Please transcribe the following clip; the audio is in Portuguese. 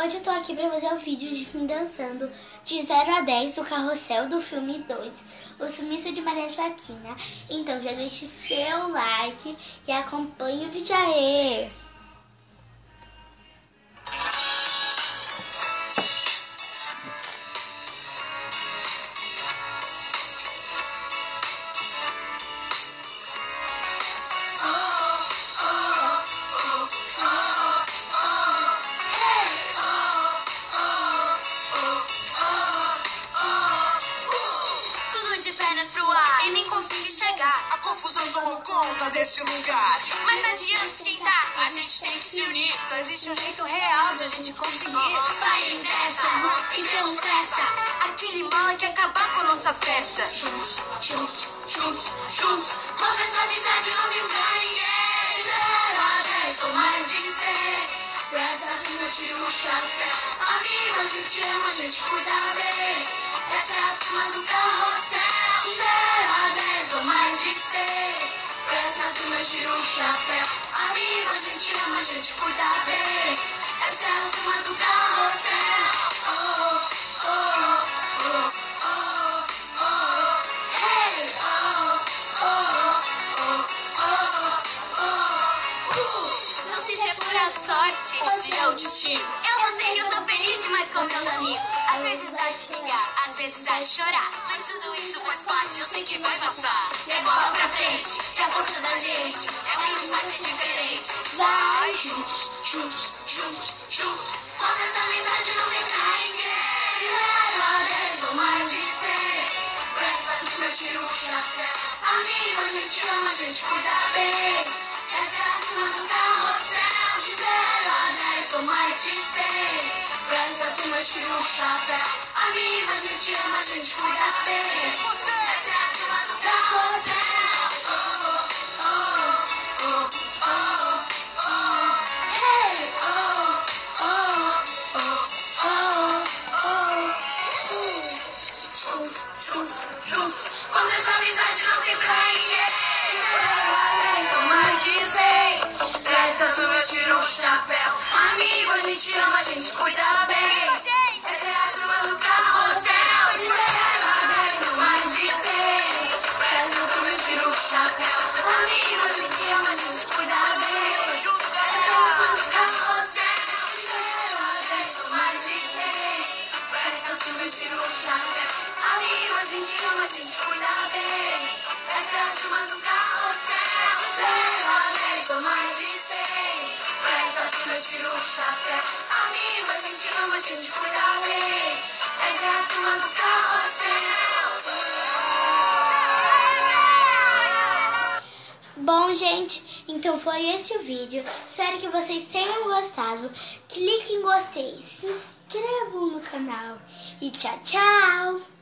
Hoje eu tô aqui pra fazer o vídeo de mim dançando de 0 a 10 do Carrossel do filme 2, O Sumiço de Maria Joaquina. Então já deixe seu like e acompanhe o vídeo aí. E nem consigo enxergar. A confusão tomou conta desse lugar. Mas não adianta esquentar, a gente tem que se unir. Só existe um jeito real de a gente conseguir sair dessa. E temos pressa. Aquele mal que acabar com a nossa festa. Juntos, juntos, juntos, juntos. Toda essa amizade não tem pra ninguém. 0 a 10 ou mais de 100. Pra essa turma eu tiro o chapéu. Amigo, a gente ama, a gente cuida bem. Essa é a turma do Carrossel. 0 a 10 ou mais de 100. Pra essa turma eu tiro o chapéu. Amigo, a gente ama, a gente cuida bem. Essa é a turma do Carrossel. Oh, oh, oh, oh, oh. Hey, oh, oh, oh, oh, oh. Não sei se é pura sorte Ou se é o destino. eu só sei que eu sou feliz demais com meus amigos. Às vezes dá de brigar, às vezes dá de chorar. Mas tudo isso faz parte, eu sei que vai passar. É bola pra frente, que a força da gente é o que nos faz ser diferentes. Vai juntos, juntos, juntos, juntos. Toda essa amizade não tem pra ninguém. 0 a 10 ou mais de 100. Pra essa turma eu tiro o chapéu. Amigo, a gente ama, a gente cuida bem. Essa é a turma do Carrossel. De 0 a 10 ou mais de 100. Pra essa turma eu tiro o chapéu. Amigo, a gente ama, a gente cuida bem. Você, Essa é a turma do Carrossel. Oh, oh, oh, oh, oh. Hey, oh, oh, oh, oh, oh. juntos, juntos, juntos. Quando essa amizade não tem pra ninguém. 0 a 10 ou mais de 100. Pra essa turma eu tiro o chapéu. Amigo, a gente ama, a gente cuida bem. Essa é a turma do Carrossel. De 0 a 10 ou mais de 100. Pra essa turma eu tiro o chapéu. Amigo, a gente ama, a gente cuida bem. Essa é a turma do Carrossel. De 0 a 10 ou mais de 100. Pra essa turma eu tiro o chapéu. Amigo, a gente ama, a gente cuida bem. Essa é a turma do Carrossel. 0 a 10 ou mais de 100. Pra essa turma eu tiro o chapéu. Amigo, a gente ama, a gente cuida bem. Essa é a turma do Carrossel. Bom, gente, então foi esse o vídeo. Espero que vocês tenham gostado. Clique em gostei, se inscrevam no canal e tchau, tchau!